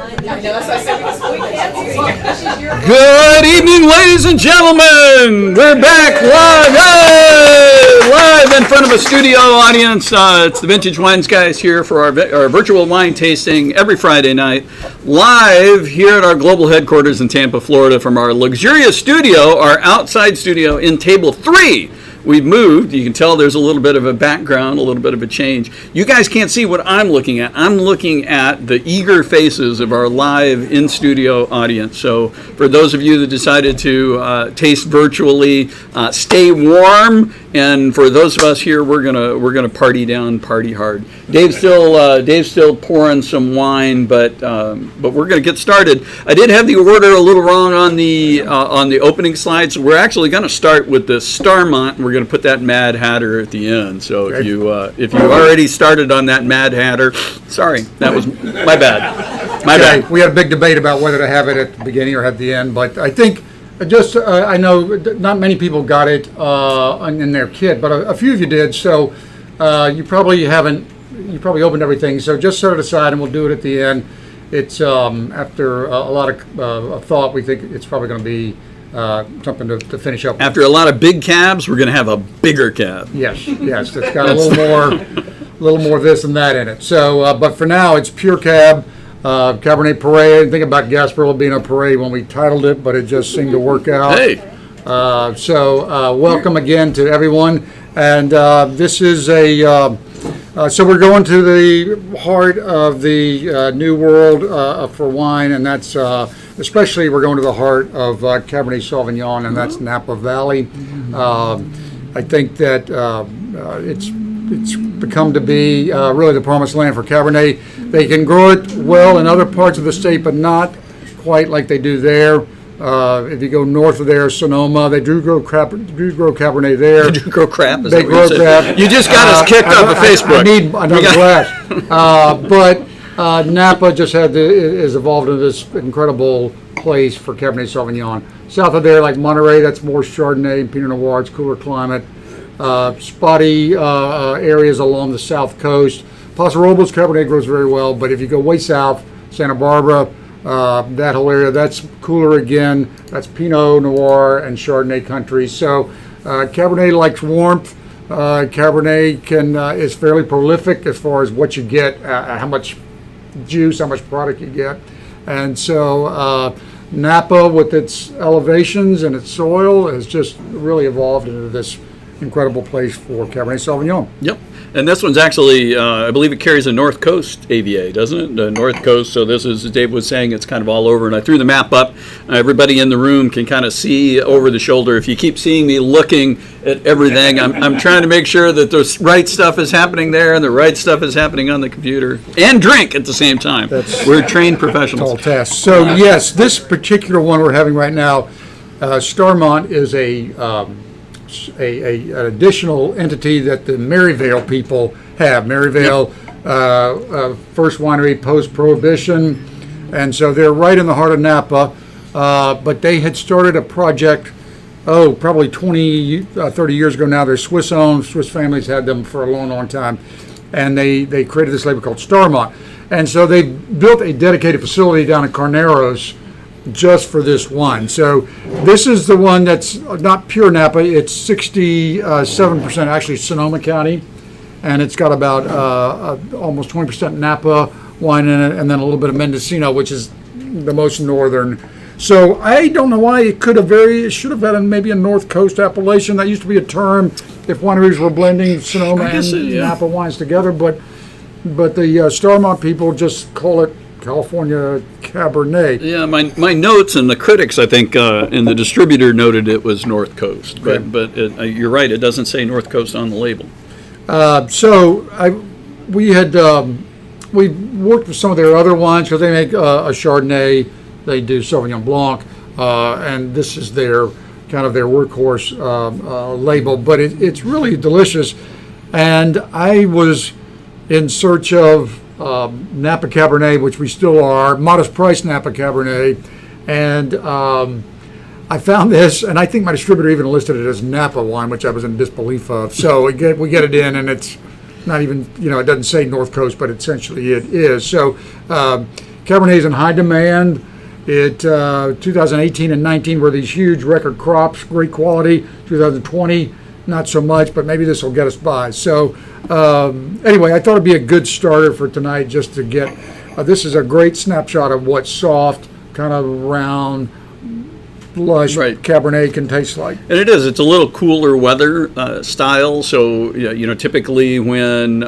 Good evening, ladies and gentlemen. We're back live in front of a studio audience. It's the Vintage Wines guys here for our virtual wine tasting every Friday night, live here at our global headquarters in Tampa, Florida, from our luxurious studio, our outside studio in Table 3. We've moved. You can tell there's a little bit of a background, a little bit of a change. You guys can't see what I'm looking at. I'm looking at the eager faces of our live in-studio audience. So for those of you that decided to taste virtually, stay warm. And for those of us here, we're gonna party down, party hard. Dave's still pouring some wine, but we're gonna get started. I did have the order a little wrong on the opening slide, so we're actually gonna start with the Starmont. And we're gonna put that Mad Hatter at the end. So if you already started on that Mad Hatter, sorry, that was my bad. My bad. We had a big debate about whether to have it at the beginning or at the end, but I think. I know not many people got it in their kit, but a few of you did. So you probably opened everything. So just set it aside, and we'll do it at the end. It's after a lot of thought. We think it's probably going to be something to finish up. After a lot of big cabs, we're going to have a bigger cab. Yes, it's got a little more this and that in it. So, but for now, it's pure cab. Cabernet Parade. I didn't think about Gasparilla being a parade when we titled it, but it just seemed to work out. Hey. So welcome again to everyone. And this is so we're going to the heart of the new world for wine, and that's especially we're going to the heart of Cabernet Sauvignon, and that's Napa Valley. I think that it's become to be really the promised land for Cabernet. They can grow it well in other parts of the state, but not quite like they do there. If you go north of there, Sonoma, they do grow Cabernet there. They do grow crap? They grow crap. You just got us kicked off of Facebook. I need another glass. But Napa just is evolved into this incredible place for Cabernet Sauvignon. South of there, like Monterey, that's more Chardonnay and Pinot Noir. It's cooler climate. Spotty areas along the south coast. Paso Robles Cabernet grows very well, but if you go way south, Santa Barbara, that whole area, that's cooler again. That's Pinot Noir and Chardonnay country. So Cabernet likes warmth. Cabernet is fairly prolific as far as what you get, how much juice, how much product you get. And so Napa, with its elevations and its soil, has just really evolved into this incredible place for Cabernet Sauvignon. Yep. And this one's actually, I believe it carries a North Coast AVA, doesn't it? The North Coast. So this is, as Dave was saying, it's kind of all over. And I threw the map up. Everybody in the room can kind of see over the shoulder. If you keep seeing me looking at everything, I'm trying to make sure that the right stuff is happening there and the right stuff is happening on the computer. And drink at the same time. We're trained professionals. Tall task. So yes, this particular one we're having right now, Starmont is an additional entity that the Maryvale people have. Maryvale, first winery post-Prohibition, and so they're right in the heart of Napa, but they had started a project, probably 20, 30 years ago now. They're Swiss-owned. Swiss families had them for a long, long time, and they created this label called Starmont. And so they built a dedicated facility down in Carneros just for this wine. So this is the one that's not pure Napa. It's 67% actually Sonoma County, and it's got about almost 20% Napa wine in it, and then a little bit of Mendocino, which is the most northern. So I don't know why it should have had maybe a North Coast appellation. That used to be a term if wineries were blending Sonoma and Napa wines together, but the Starmont people just call it California Cabernet. Yeah, my notes and the critics, I think, and the distributor noted it was North Coast, but you're right, it doesn't say North Coast on the label. We worked with some of their other wines because they make a Chardonnay, they do Sauvignon Blanc, and this is their kind of their workhorse label, but it's really delicious. And I was in search of Napa Cabernet, which we still are, modest price Napa Cabernet, and I found this, and I think my distributor even listed it as Napa wine, which I was in disbelief of. So we get it in, and it's not even, it doesn't say North Coast, but essentially it is. So Cabernet is in high demand. 2018 and 19 were these huge record crops, great quality. 2020, not so much, but maybe this will get us by. So anyway, I thought it'd be a good starter for tonight just to get, this is a great snapshot of what soft, kind of round, lush Cabernet can taste like. And it is. It's a little cooler weather style. So typically when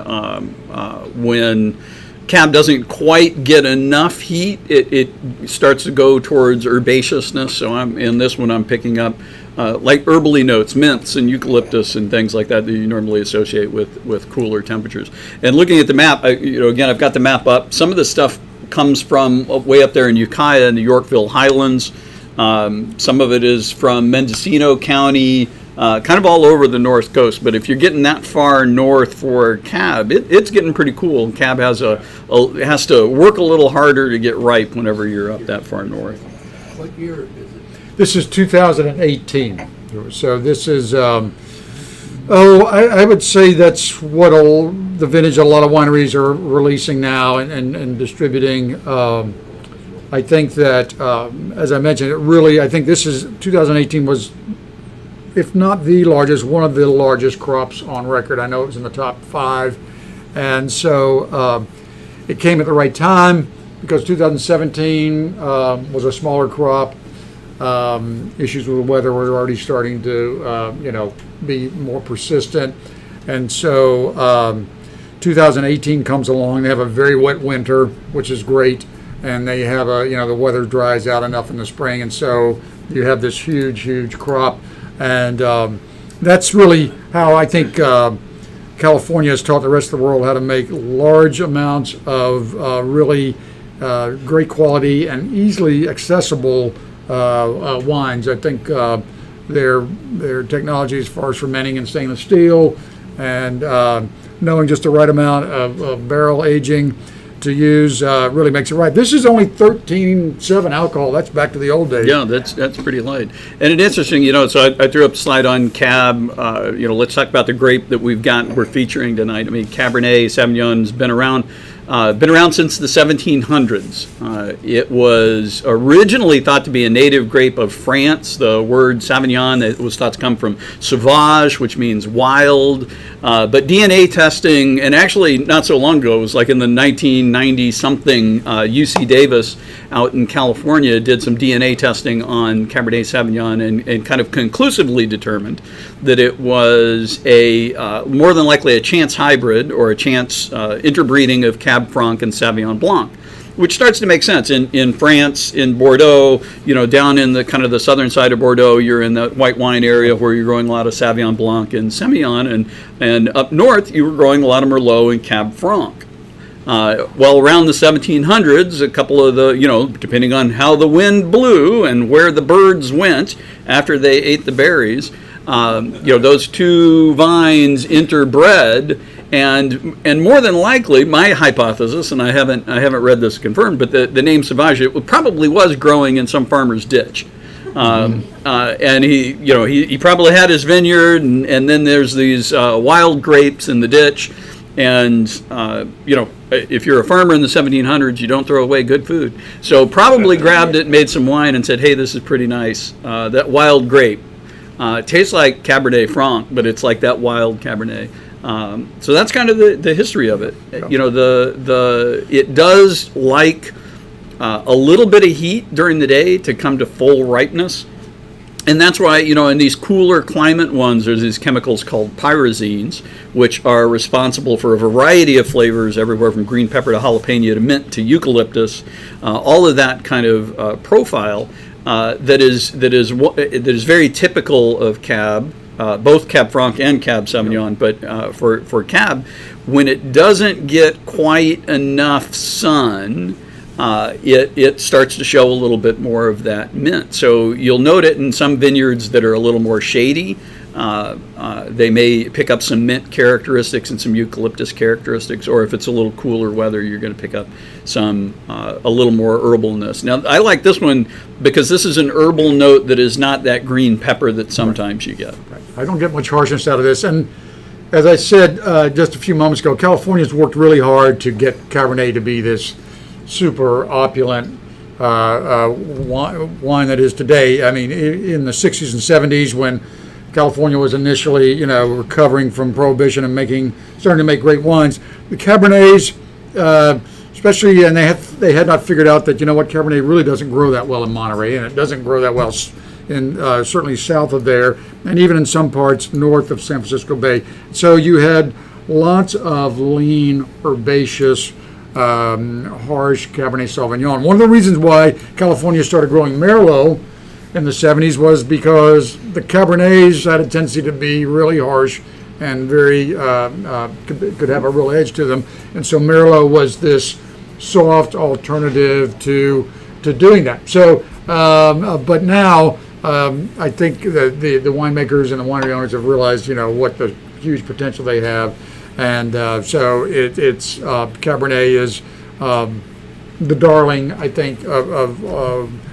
Cab doesn't quite get enough heat, it starts to go towards herbaceousness. So in this one I'm picking up like herbally notes, mints and eucalyptus and things like that you normally associate with cooler temperatures. And looking at the map, again, I've got the map up. Some of the stuff comes from way up there in Ukiah in the Yorkville Highlands. Some of it is from Mendocino County, kind of all over the North Coast. But if you're getting that far north for Cab, it's getting pretty cool. Cab has has to work a little harder to get ripe whenever you're up that far north. What year is it? This is 2018. So this is, I would say that's what the vintage a lot of wineries are releasing now and distributing. I think that, as I mentioned, I think this is 2018 was, if not the largest, one of the largest crops on record. I know it was in the top 5. And so it came at the right time because 2017 was a smaller crop. Issues with the weather were already starting to, be more persistent. And so 2018 comes along. They have a very wet winter, which is great. And they have the weather dries out enough in the spring, and so you have this huge crop, and that's really how I think California has taught the rest of the world how to make large amounts of really great quality and easily accessible wines. I think their technology as far as fermenting in stainless steel and knowing just the right amount of barrel aging to use really makes it right. This is only 13.7 alcohol. That's back to the old days. Yeah, that's pretty light. And it's interesting, so I threw up a slide on Cab. Let's talk about the grape that we're featuring tonight. I mean, Cabernet Sauvignon's been around since the 1700s. It was originally thought to be a native grape of France. The word Sauvignon, it was thought to come from sauvage, which means wild. But DNA testing, and actually not so long ago, it was like in the 1990-something, UC Davis out in California did some DNA testing on Cabernet Sauvignon and kind of conclusively determined that it was more than likely a chance hybrid or a chance interbreeding of Cab Franc and Sauvignon Blanc, which starts to make sense. In France, in Bordeaux, down in the kind of the southern side of Bordeaux, you're in the white wine area where you're growing a lot of Sauvignon Blanc and Semillon, and up north you were growing a lot of Merlot and Cab Franc. Well, around the 1700s, a couple of the, depending on how the wind blew and where the birds went after they ate the berries, those two vines interbred. And more than likely, my hypothesis, and I haven't read this confirmed, but the name Sauvage, it probably was growing in some farmer's ditch, and he probably had his vineyard, and then there's these wild grapes in the ditch, and if you're a farmer in the 1700s, you don't throw away good food, so probably grabbed it, made some wine, and said, hey, this is pretty nice. That wild grape tastes like Cabernet Franc, but it's like that wild Cabernet. So that's kind of the history of it. It does like a little bit of heat during the day to come to full ripeness, and that's why in these cooler climate ones there's these chemicals called pyrazines, which are responsible for a variety of flavors, everywhere from green pepper to jalapeno to mint to eucalyptus, all of that kind of profile that is very typical of Cab. Both Cab Franc and Cab Sauvignon, but for Cab, when it doesn't get quite enough sun, it starts to show a little bit more of that mint. So you'll note it in some vineyards that are a little more shady. They may pick up some mint characteristics and some eucalyptus characteristics, or if it's a little cooler weather, you're going to pick up some a little more herbalness. Now, I like this one because this is an herbal note that is not that green pepper that sometimes you get. Right. I don't get much harshness out of this. And as I said just a few moments ago, California's worked really hard to get Cabernet to be this super opulent wine that is today. I mean, in the 60s and 70s, when California was initially, recovering from Prohibition and starting to make great wines, the Cabernets, especially, and they had not figured out that, Cabernet really doesn't grow that well in Monterey, and it doesn't grow that well in certainly south of there, and even in some parts north of San Francisco Bay. So you had lots of lean, herbaceous, harsh Cabernet Sauvignon. One of the reasons why California started growing Merlot in the 70s was because the Cabernets had a tendency to be really harsh and very could have a real edge to them, and so Merlot was this soft alternative to doing that. So, but now I think the winemakers and the winery owners have realized, what the huge potential they have, and so it's Cabernet is the darling, I think, of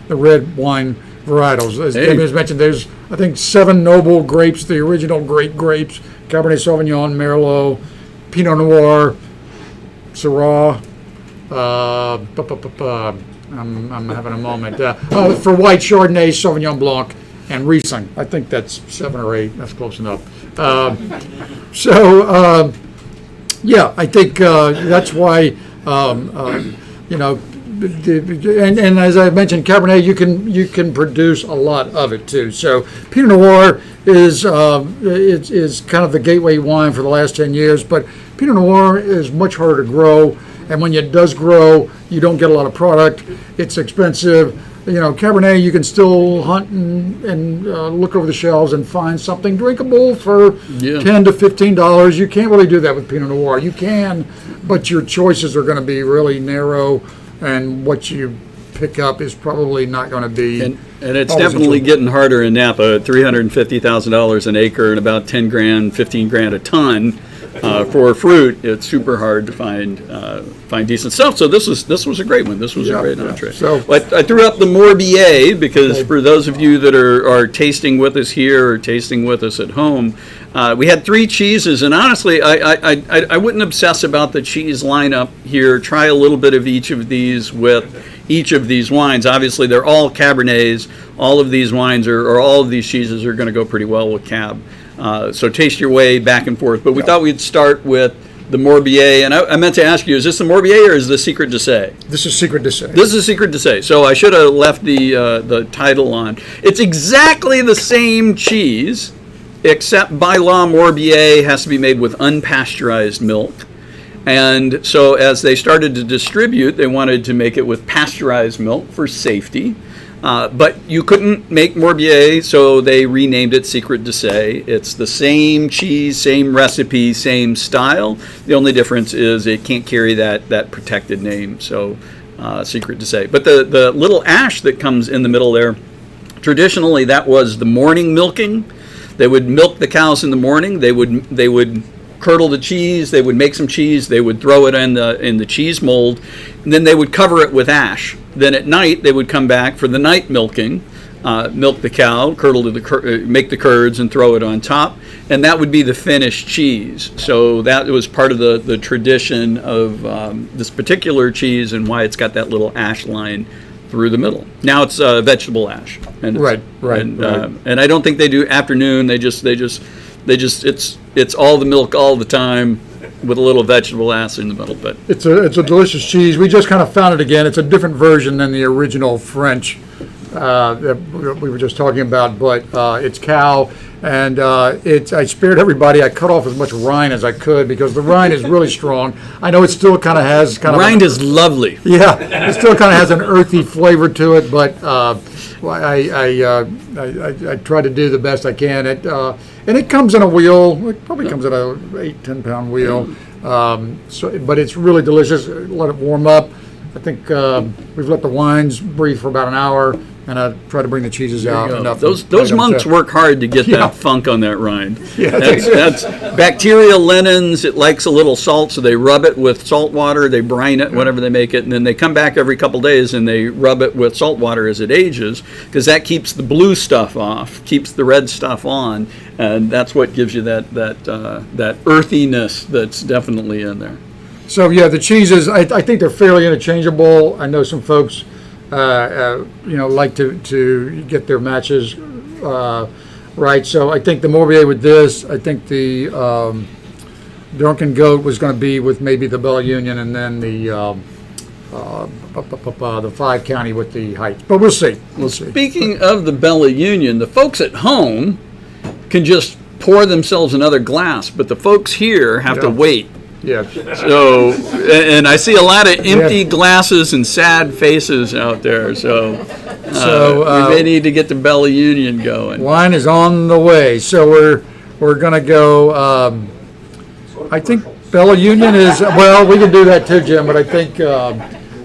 the red wine varietals. As Damien has mentioned, there's, I think, 7 noble grapes, the original great grapes: Cabernet Sauvignon, Merlot, Pinot Noir, Syrah. I'm having a moment. For white, Chardonnay, Sauvignon Blanc, and Riesling. I think that's 7 or 8. That's close enough. Yeah, I think that's why, and as I mentioned, Cabernet, you can produce a lot of it too. So Pinot Noir is kind of the gateway wine for the last 10 years, but Pinot Noir is much harder to grow, and when it does grow, you don't get a lot of product. It's expensive. Cabernet, you can still hunt and look over the shelves and find something drinkable for $10 to $15. You can't really do that with Pinot Noir. You can, but your choices are going to be really narrow, and what you pick up is probably not going to be. And it's definitely getting harder in Napa. $350,000 an acre and about 10 grand, 15 grand a ton. For fruit, it's super hard to find decent stuff. So this was a great one. This was a great entree. So I threw up the Morbier because for those of you that are tasting with us here or tasting with us at home, we had 3 cheeses, and honestly, I wouldn't obsess about the cheese lineup here. Try a little bit of each of these with each of these wines. Obviously, they're all Cabernets. All of these wines or all of these cheeses are going to go pretty well with Cab. So taste your way back and forth. But we thought we'd start with the Morbier. And I meant to ask you, is this the Morbier or is this Secret de Say? This is Secret de Say. This is Secret de Say. So I should have left the title on. It's exactly the same cheese, except by law, Morbier has to be made with unpasteurized milk. And so as they started to distribute, they wanted to make it with pasteurized milk for safety. But you couldn't make Morbier, so they renamed it Secret de Say. It's the same cheese, same recipe, same style. The only difference is it can't carry that protected name, so Secret de Say. But the little ash that comes in the middle there, traditionally that was the morning milking. They would milk the cows in the morning. They would curdle the cheese. They would make some cheese. They would throw it in the cheese mold, and then they would cover it with ash. Then at night they would come back for the night milking, milk the cow, make the curds, and throw it on top, and that would be the finished cheese. So that was part of the tradition of this particular cheese and why it's got that little ash line through the middle. Now it's vegetable ash, and right. And I don't think they do afternoon. It's all the milk all the time with a little vegetable ash in the middle. But it's a delicious cheese. We just kind of found it again. It's a different version than the original French that we were just talking about, but it's cow, and I spared everybody. I cut off as much rind as I could because the rind is really strong. I know it still kind of has rind is lovely. Yeah, it still kind of has an earthy flavor to it, but I try to do the best I can. And it comes in a wheel. It probably comes in a 8-10 pound wheel. But it's really delicious. Let it warm up. I think we've let the wines breathe for about an hour, and I try to bring the cheeses out enough. Those monks work hard to get that funk on that rind. Yeah, that's bacterial linens. It likes a little salt, so they rub it with salt water. They brine it, whatever they make it, and then they come back every couple days and they rub it with salt water as it ages, because that keeps the blue stuff off, keeps the red stuff on, and that's what gives you that earthiness that's definitely in there. So yeah, the cheeses, I think they're fairly interchangeable. I know some folks, like to get their matches right. So I think the Morbier with this, I think the Drunken Goat was going to be with maybe the Bella Union, and then the 5 County with the Heitz. But we'll see. We'll see. Speaking of the Bella Union, the folks at home can just pour themselves another glass, but the folks here have to wait. Yeah. So, and I see a lot of empty glasses and sad faces out there. So, we may need to get the Bella Union going. Wine is on the way. So we're gonna go. I think Bella Union is well. We can do that too, Jim. But I think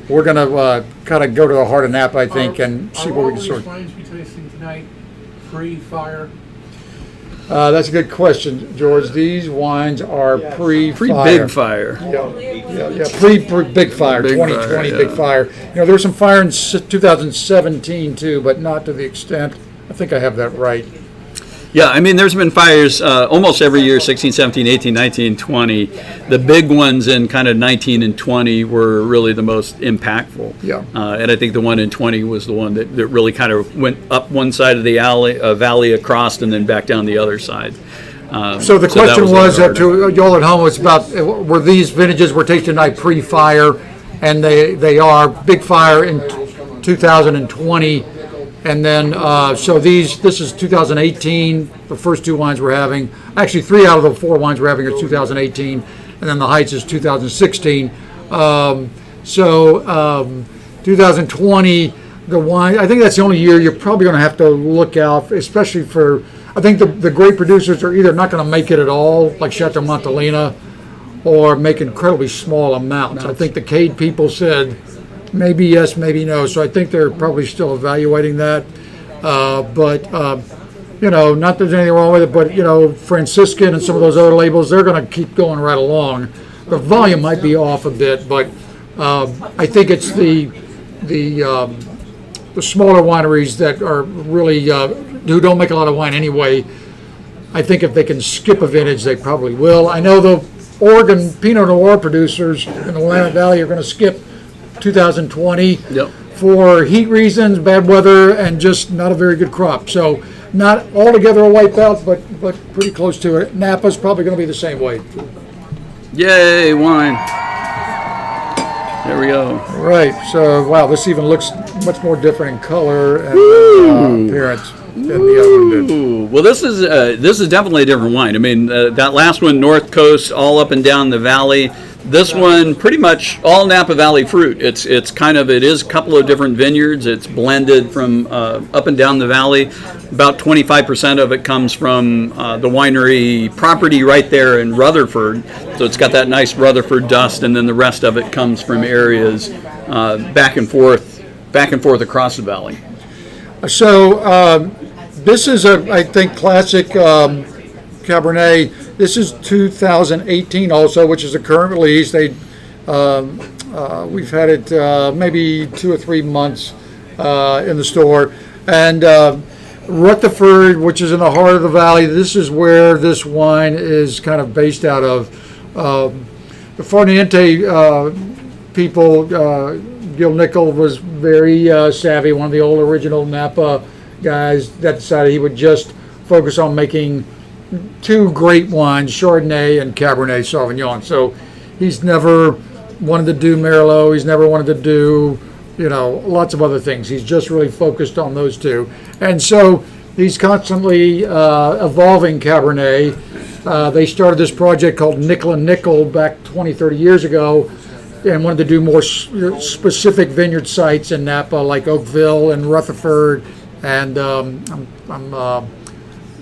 we're gonna kind of go to the heart of Napa. I think and see what we can sort. Wines we tasting tonight, pre-fire. That's a good question, George. These wines are pre-fire. Pre-big fire. Yeah. Pre-big fire, Big 2020 fire, yeah. big fire. There was some fire in 2017 too, but not to the extent. I think I have that right. Yeah, I mean, there's been fires almost every year, 16, 17, 18, 19, 20. The big ones in kind of 19 and 20 were really the most impactful. Yeah. And I think the one in 20 was the one that really kind of went up one side of the valley across and then back down the other side. So the question was that to y'all at home was about were these vintages we're tasting tonight pre-fire, and they are big fire in 2020. And then, so this is 2018, the first 2 wines we're having. Actually, 3 out of the 4 wines we're having are 2018, and then the Heitz is 2016. 2020, the wine, I think that's the only year you're probably going to have to look out, especially for, I think the great producers are either not going to make it at all, like Chateau Montelena, or make incredibly small amounts. I think the Cade people said, maybe yes, maybe no. So I think they're probably still evaluating that. Not that there's anything wrong with it, but, Franciscan and some of those other labels, they're going to keep going right along. The volume might be off a bit, but I think it's the smaller wineries that are really, who don't make a lot of wine anyway. I think if they can skip a vintage, they probably will. I know the Oregon Pinot Noir producers in the Willamette Valley are going to skip 2020 for heat reasons, bad weather, and just not a very good crop. So not altogether a wipeout, but pretty close to it. Napa's probably going to be the same way. Yay, wine. There we go. All right. So, wow, this even looks much more different in color and appearance than the other one did. Ooh, well, this is definitely a different wine. I mean, that last one, North Coast, all up and down the valley. This one, pretty much all Napa Valley fruit. It is a couple of different vineyards. It's blended from up and down the valley. About 25% of it comes from the winery property right there in Rutherford. So it's got that nice Rutherford dust, and then the rest of it comes from areas back and forth across the valley. So this is I think, classic Cabernet. This is 2018 also, which is the current release. We've had it maybe 2 or 3 months in the store. And Rutherford, which is in the heart of the valley, this is where this wine is kind of based out of. The Farniente people, Gil Nickel was very savvy, one of the old original Napa guys that decided he would just focus on making 2 great wines, Chardonnay and Cabernet Sauvignon. So he's never wanted to do Merlot. He's never wanted to do, lots of other things. He's just really focused on those 2. And so he's constantly evolving Cabernet. They started this project called Nickel and Nickel back 20, 30 years ago and wanted to do more specific vineyard sites in Napa, like Oakville and Rutherford and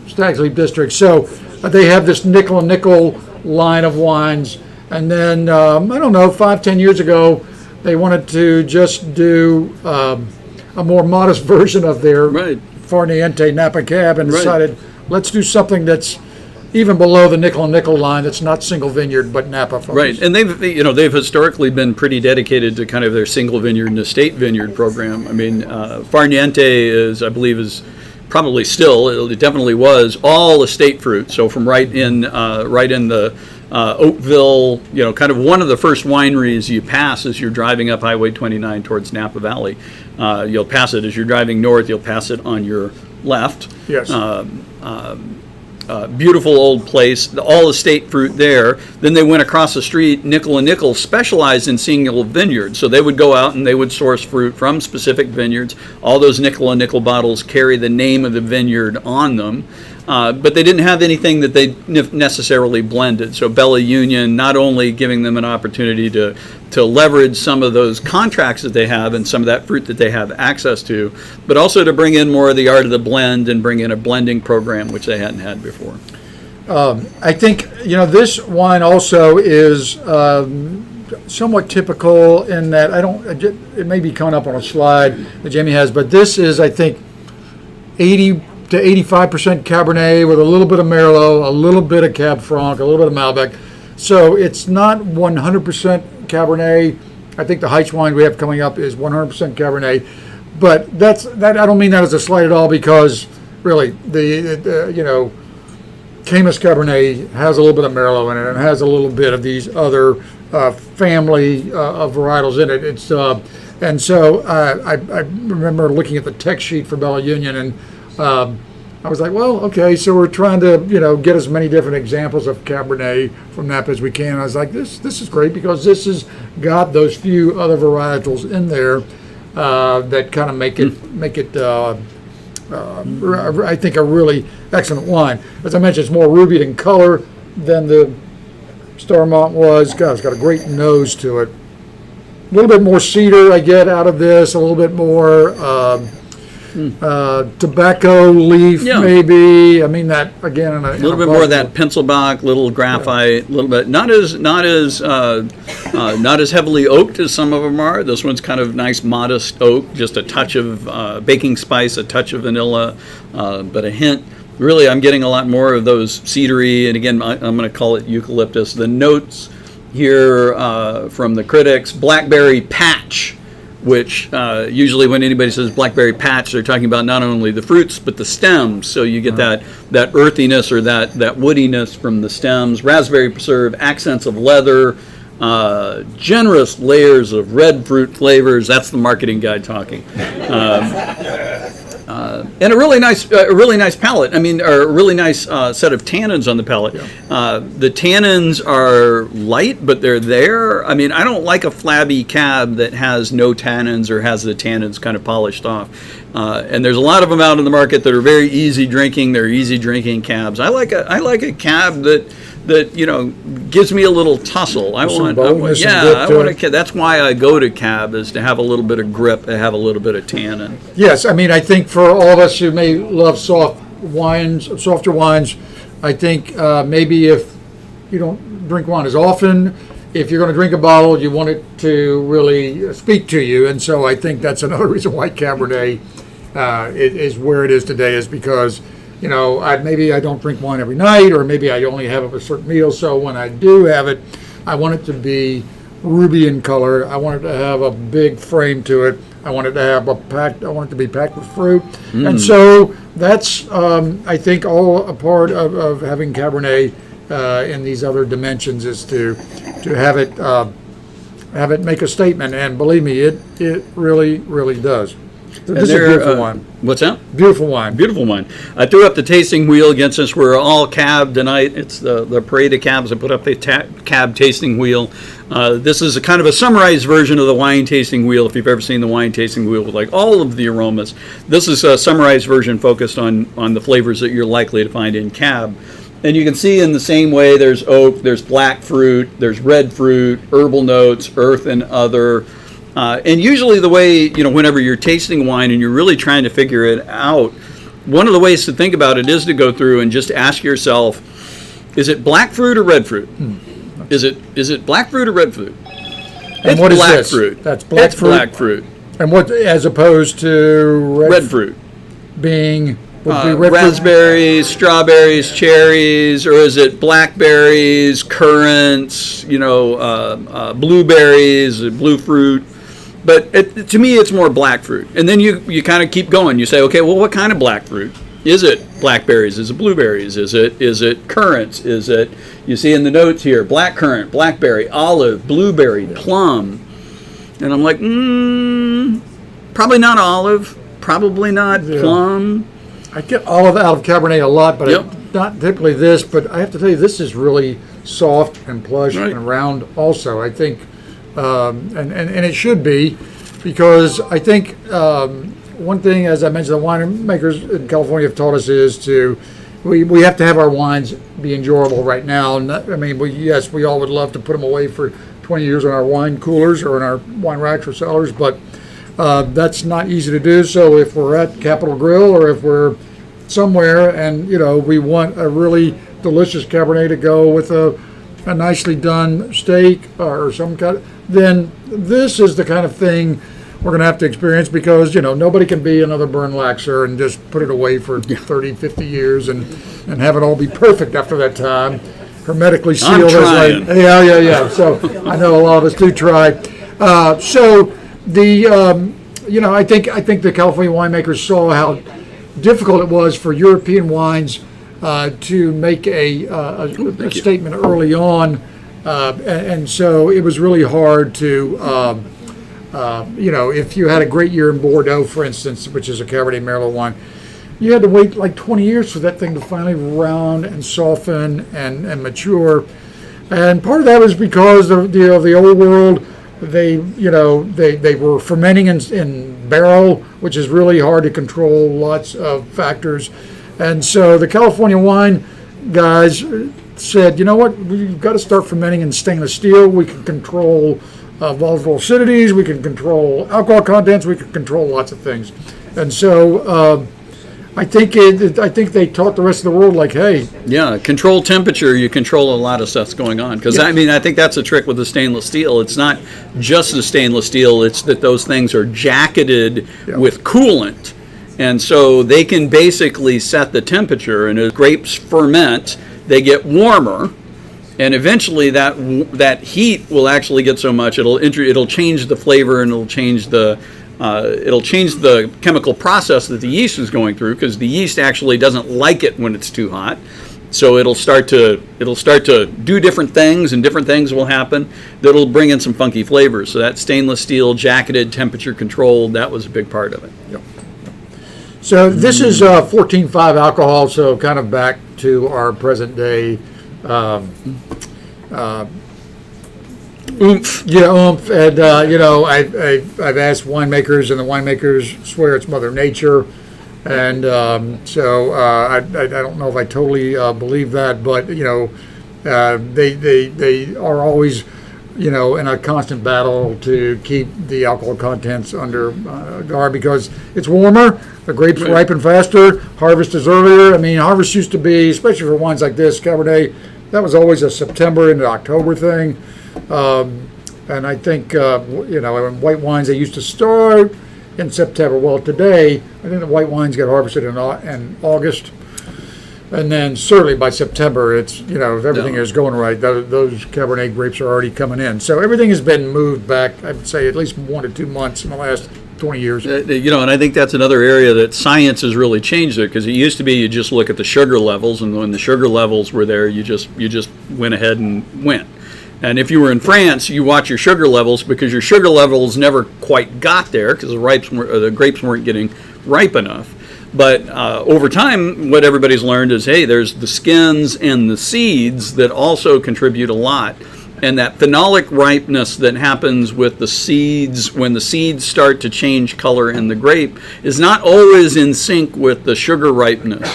Stag's Leap District. So they have this Nickel and Nickel line of wines. And then, 5-10 years ago, they wanted to just do a more modest version of their Farniente Napa Cab and decided, let's do something that's even below the Nickel and Nickel line that's not single vineyard but Napa focused. Right, and they've historically been pretty dedicated to kind of their single vineyard and estate vineyard program. I mean, Farniente is probably still, it definitely was all estate fruit. So from right in the Oakville, kind of one of the first wineries you pass as you're driving up Highway 29 towards Napa Valley. You'll pass it as you're driving north. You'll pass it on your left. Yes. Beautiful old place, all estate fruit there. Then they went across the street. Nickel and Nickel specialized in single vineyards, so they would go out and they would source fruit from specific vineyards. All those Nickel and Nickel bottles carry the name of the vineyard on them, but they didn't have anything that they necessarily blended. So Bella Union, not only giving them an opportunity to leverage some of those contracts that they have and some of that fruit that they have access to, but also to bring in more of the art of the blend and bring in a blending program, which they hadn't had before. I think, this wine also is somewhat typical in that it may be coming up on a slide that Jamie has, but this is, I think, 80 to 85% Cabernet with a little bit of Merlot, a little bit of Cab Franc, a little bit of Malbec. So it's not 100% Cabernet. I think the Heitz wine we have coming up is 100% Cabernet. But that I don't mean that as a slight at all, because really the Camus Cabernet has a little bit of Merlot in it and has a little bit of these other family of varietals in it. It's and so I remember looking at the tech sheet for Bella Union, and I was like, well, okay, so we're trying to get as many different examples of Cabernet from Napa as we can. I was like, this is great, because this has got those few other varietals in there that kind of make it I think a really excellent wine. As I mentioned, it's more ruby in color than the Starmont was. God, it's got a great nose to it. A little bit more cedar I get out of this. A little bit more tobacco leaf, maybe. I mean that again. A little bit more of that pencilbach, little graphite, a little bit not as heavily oaked as some of them are. This one's kind of nice, modest oak, just a touch of baking spice, a touch of vanilla, but a hint. Really, I'm getting a lot more of those cedary, and again, I'm going to call it eucalyptus. The notes here from the critics: blackberry patch, which usually when anybody says blackberry patch, they're talking about not only the fruits but the stems. So you get that earthiness or that woodiness from the stems. Raspberry preserve, accents of leather, generous layers of red fruit flavors. That's the marketing guy talking. And a really nice palate. I mean, or a really nice set of tannins on the palate. Yeah. The tannins are light, but they're there. I mean, I don't like a flabby cab that has no tannins or has the tannins kind of polished off. And there's a lot of them out in the market that are very easy drinking. They're easy drinking cabs. I like a cab that gives me a little tussle. I want a cab. That's why I go to cab, is to have a little bit of grip, to have a little bit of tannin. Yes, I mean, I think for all of us who may love softer wines, I think maybe if you don't drink wine as often, if you're going to drink a bottle, you want it to really speak to you. And so I think that's another reason why Cabernet is where it is today, is because maybe I don't drink wine every night, or maybe I only have it with certain meals. So when I do have it, I want it to be ruby in color. I want it to have a big frame to it. I want it to have I want it to be packed with fruit. And so that's, I think, all a part of having Cabernet in these other dimensions, is to have it make a statement. And believe me, it really, really does. This is a beautiful wine. What's that? Beautiful wine. Beautiful wine. I threw up the tasting wheel against us. We're all cab tonight. It's the parade of cabs. I put up the cab tasting wheel. This is a kind of a summarized version of the wine tasting wheel. If you've ever seen the wine tasting wheel with like all of the aromas, this is a summarized version focused on the flavors that you're likely to find in cab. And you can see in the same way, there's oak, there's black fruit, there's red fruit, herbal notes, earth and other. And usually the way, whenever you're tasting wine and you're really trying to figure it out, one of the ways to think about it is to go through and just ask yourself, is it black fruit or red fruit? Is it black fruit or red fruit? And what is this? Fruit. That's black fruit? Black fruit. And what, as opposed to red fruit? Being... red raspberries, strawberries, cherries, or is it blackberries, currants, blueberries, blue fruit? But to me, it's more black fruit. And then you kind of keep going. You say, okay, well, what kind of black fruit? Is it blackberries? Is it blueberries? Is it currants? Is it, you see in the notes here, black currant, blackberry, olive, blueberry, plum. And I'm like, probably not olive, probably not plum. I get olive out of Cabernet a lot, but Yep. not typically this. But I have to tell you, this is really soft and plush Right. and round also. I think, and it should be, because I think one thing, as I mentioned, the winemakers in California have taught us is we have to have our wines be enjoyable right now. I mean, we all would love to put them away for 20 years in our wine coolers or in our wine racks or cellars, but that's not easy to do. So if we're at Capitol Grill or if we're somewhere and we want a really delicious Cabernet to go with a nicely done steak or some kind, then this is the kind of thing we're going to have to experience, because nobody can be another Bernlaxer and just put it away for 30, 50 years and have it all be perfect after that time, hermetically sealed. I'm trying. Yeah. So I know a lot of us do try. So the I think the California winemakers saw how difficult it was for European wines to make a statement early on, and so it was really hard to. If you had a great year in Bordeaux, for instance, which is a Cabernet Merlot wine, you had to wait like 20 years for that thing to finally round and soften and mature. And part of that was because of the old world. They were fermenting in barrel, which is really hard to control, lots of factors. And so the California wine guys said, you know what, we've got to start fermenting in stainless steel. We can control volatile acidities, we can control alcohol contents, we can control lots of things. And so I think they taught the rest of the world, like, hey. Yeah, control temperature, you control a lot of stuff's going on. Because, I think that's a trick with the stainless steel. It's not just the stainless steel, it's that those things are jacketed with coolant. And so they can basically set the temperature, and as grapes ferment, they get warmer. And eventually, that heat will actually get so much it'll change the flavor, and it'll change the chemical process that the yeast is going through, because the yeast actually doesn't like it when it's too hot. So it'll start to do different things, and different things will happen that'll bring in some funky flavors. So that stainless steel, jacketed, temperature controlled, that was a big part of it. Yep. So this is 14.5 alcohol. So kind of back to our present day. Oomph. Yeah, oomph. And I've asked winemakers, and the winemakers swear it's Mother Nature, and so I don't know if I totally believe that, but they are always in a constant battle to keep the alcohol contents under guard, because it's warmer, the grapes ripen faster, harvest is earlier. I mean, harvest used to be, especially for wines like this, Cabernet, that was always a September into October thing. And I think, in white wines, they used to start in September. Well, today, I think the white wines get harvested in August. And then certainly by September, it's, if everything is going right, those Cabernet grapes are already coming in. So everything has been moved back, I would say, at least 1 to 2 months in the last 20 years. And I think that's another area that science has really changed there, because it used to be you just look at the sugar levels, and when the sugar levels were there, you just went ahead and went. And if you were in France, you watch your sugar levels, because your sugar levels never quite got there because the grapes weren't getting ripe enough. But over time, what everybody's learned is, hey, there's the skins and the seeds that also contribute a lot. And that phenolic ripeness that happens with the seeds, when the seeds start to change color in the grape, is not always in sync with the sugar ripeness.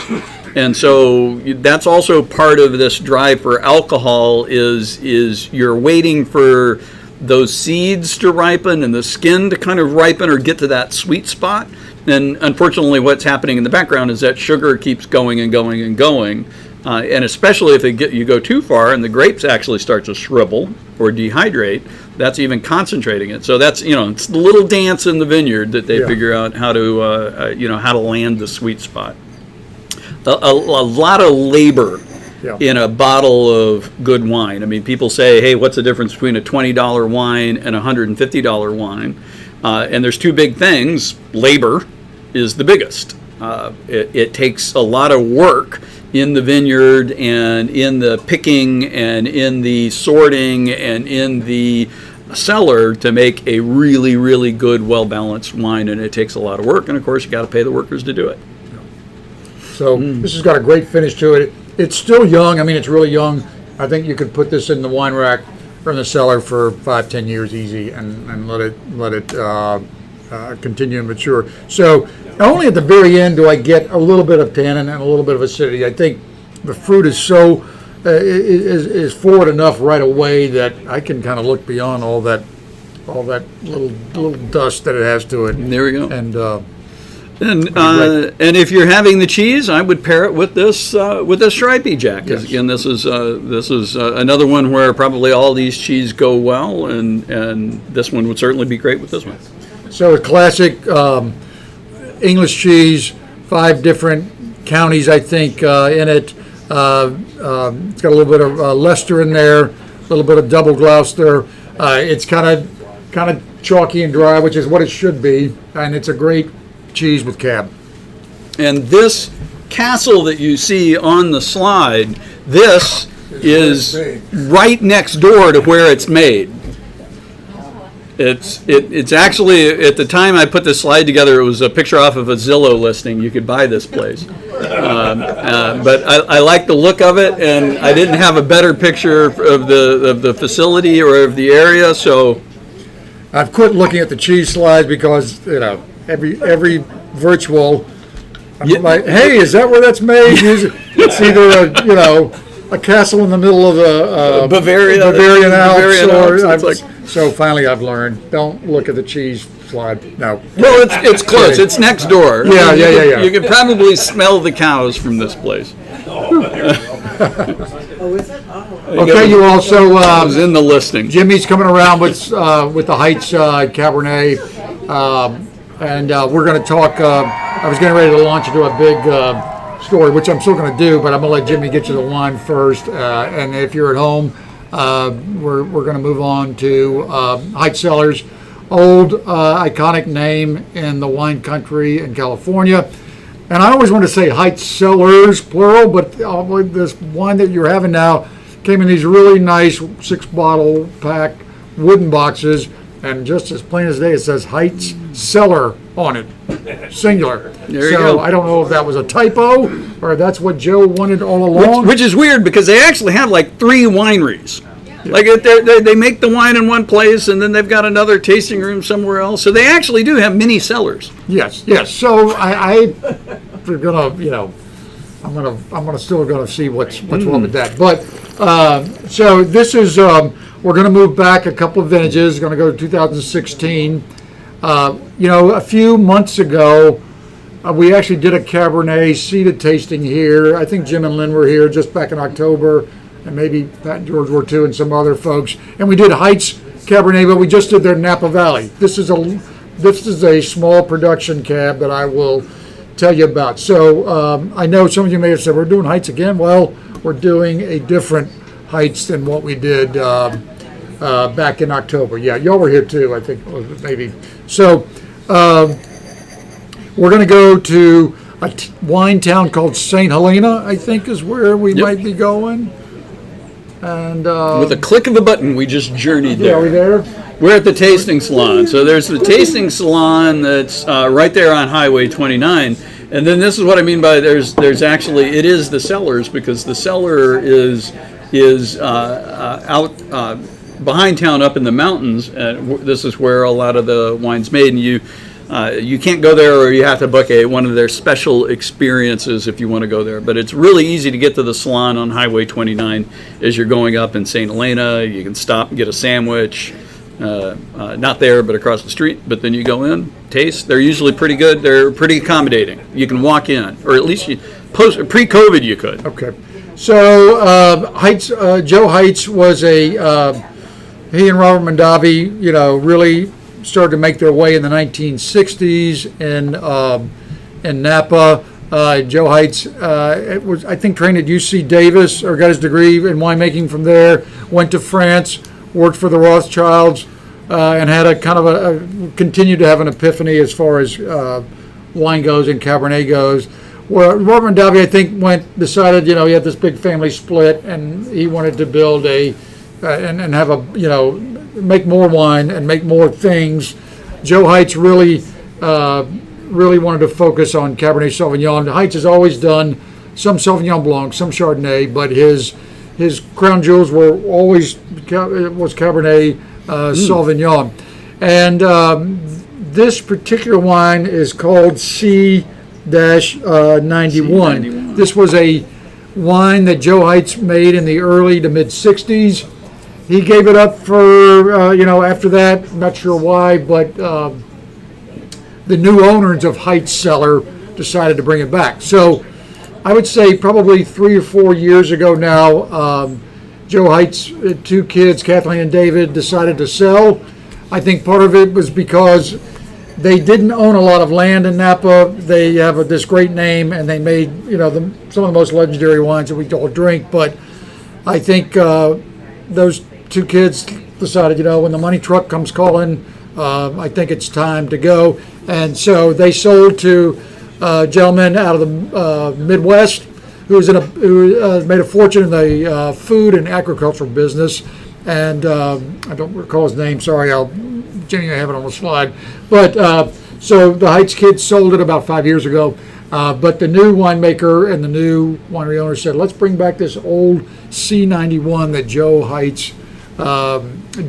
And so that's also part of this drive for alcohol is you're waiting for those seeds to ripen and the skin to kind of ripen or get to that sweet spot. And unfortunately, what's happening in the background is that sugar keeps going and going and going. And especially if you go too far and the grapes actually start to shrivel or dehydrate, that's even concentrating it. So that's, it's the little dance in the vineyard that they figure out how to land the sweet spot. A lot of labor in a bottle of good wine. I mean, people say, hey, what's the difference between a $20 wine and a $150 wine? And there's two big things. Labor is the biggest. It takes a lot of work in the vineyard and in the picking and in the sorting and in the cellar to make a really, really good, well-balanced wine, and it takes a lot of work, and of course you got to pay the workers to do it. So this has got a great finish to it. It's still young. I mean, it's really young. I think you could put this in the wine rack or in the cellar for 5-10 years easy, and let it continue to mature. So only at the very end do I get a little bit of tannin and a little bit of acidity. I think the fruit is so is forward enough right away that I can kind of look beyond all that little dust that it has to it. There we go. And And if you're having the cheese, I would pair it with this Stripey, Jack. 'Cause Yes. again, this is another one where probably all these cheese go well, and this one would certainly be great with this one. so a classic English cheese, 5 different counties, I think, in it. It's got a little bit of Leicester in there, a little bit of double Gloucester. It's kind of chalky and dry, which is what it should be, and it's a great cheese with Cab. And this castle that you see on the slide, this is right next door to where it's made. It's actually, at the time I put this slide together, it was a picture off of a Zillow listing. You could buy this place. But I like the look of it, and I didn't have a better picture of the facility or of the area, so I've quit looking at the cheese slides because every virtual, I'm like, hey, is that where that's made? It's either a castle in the middle of a Bavarian Alps, so finally I've learned, don't look at the cheese slide. No. Well, it's close. It's next door. Yeah. You can probably smell the cows from this place. Okay, you also It was in the listing. Jimmy's coming around with the Heitz Cabernet, and we're going to talk. I was getting ready to launch into a big story, which I'm still going to do, but I'm going to let Jimmy get you the wine first. And if you're at home, we're going to move on to Heitz Cellars, old iconic name in the wine country in California. And I always want to say Heitz Cellars, plural, but this wine that you're having now came in these really nice 6-bottle pack wooden boxes, and just as plain as day, it says Heitz Cellar on it, singular. There you so go. I don't know if that was a typo or that's what Joe wanted all along. Which is weird because they actually have like 3 wineries. Like they make the wine in one place, and then they've got another tasting room somewhere else. So they actually do have mini cellars. Yes. So we're gonna, I'm still gonna see what's wrong with that. But so this is we're gonna move back a couple of vintages. Gonna go to 2016. A few months ago, we actually did a Cabernet seeded tasting here. I think Jim and Lynn were here just back in October, and maybe Pat and George were too, and some other folks. And we did Heitz Cabernet, but we just did their Napa Valley. This is a small production cab that I will tell you about. So I know some of you may have said, we're doing Heitz again. Well, we're doing a different Heitz than what we did back in October. Yeah, y'all were here too, I think, maybe. So we're going to go to a wine town called St. Helena, I think is where we might be going. And With a click of a button, we just journeyed there. are we there? We're at the tasting salon. So there's the tasting salon that's right there on Highway 29. And then this is what I mean by there's actually, it is the Cellars, because the Cellar is out behind town up in the mountains. This is where a lot of the wine's made, and you can't go there, or you have to book one of their special experiences if you want to go there. But it's really easy to get to the salon on Highway 29 as you're going up in St. Helena. You can stop and get a sandwich. Not there, but across the street. But then you go in, taste. They're usually pretty good. They're pretty accommodating. You can walk in, or at least pre-COVID you could. Okay. So Heitz, Joe Heitz was he and Robert Mondavi, really started to make their way in the 1960s in Napa. Joe Heitz was, I think, trained at UC Davis, or got his degree in winemaking from there. Went to France, worked for the Rothschilds, and had a kind of continued to have an epiphany as far as wine goes and Cabernet goes. Well, Robert Mondavi, I think, decided, he had this big family split, and he wanted to build and have make more wine and make more things. Joe Heitz really wanted to focus on Cabernet Sauvignon. Heitz has always done some Sauvignon Blanc, some Chardonnay, but his crown jewels were always Cabernet Sauvignon. And this particular wine is called C-91. C-91. This was a wine that Joe Heitz made in the early to mid 60s. He gave it up for, after that, I'm not sure why, but the new owners of Heitz Cellar decided to bring it back. So I would say probably 3 or 4 years ago now, Joe Heitz, 2 kids, Kathleen and David, decided to sell. I think part of it was because they didn't own a lot of land in Napa. They have this great name, and they made some of the most legendary wines that we all drink. But I think those 2 kids decided, when the money truck comes calling, I think it's time to go. And so they sold to a gentleman out of the Midwest who made a fortune in the food and agricultural business. And I don't recall his name. Sorry, Jenny, I have it on the slide. But so the Heitz kids sold it about 5 years ago. But the new winemaker and the new winery owner said, let's bring back this old C91 that Joe Heitz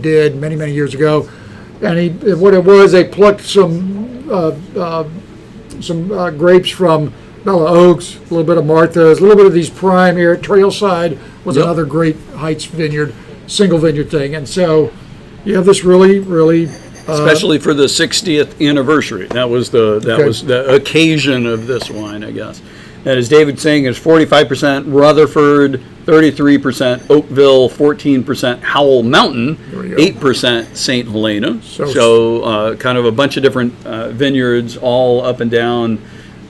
did many, many years ago. And what it was, they plucked some grapes from Bella Oaks, a little bit of Martha's, a little bit of these prime here. Trailside was another great Heitz vineyard, single vineyard thing. And so you have this really, really... especially for the 60th anniversary. That was the occasion of this wine, I guess. And as David's saying, it's 45% Rutherford, 33% Oakville, 14% Howell Mountain, 8% St. Helena. So kind of a bunch of different vineyards all up and down.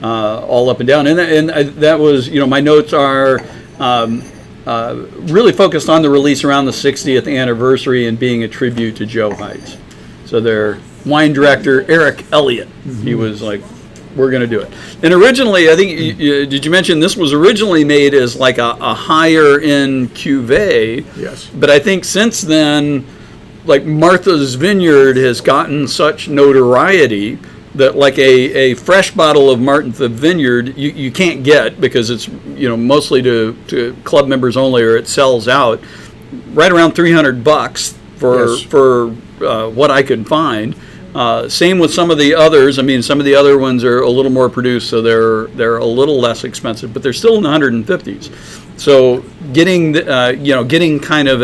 And that was, my notes are really focused on the release around the 60th anniversary and being a tribute to Joe Heitz. So their wine director, Eric Elliott, he was like, we're going to do it. And originally, I think, did you mention this was originally made as like a higher end cuvee? Yes. But I think since then, like Martha's Vineyard has gotten such notoriety that like a fresh bottle of Martha's Vineyard you can't get because it's mostly to club members only, or it sells out right around $300 for what I could find. Same with some of the others. I mean, some of the other ones are a little more produced, so they're a little less expensive, but they're still in the 150s. So getting kind of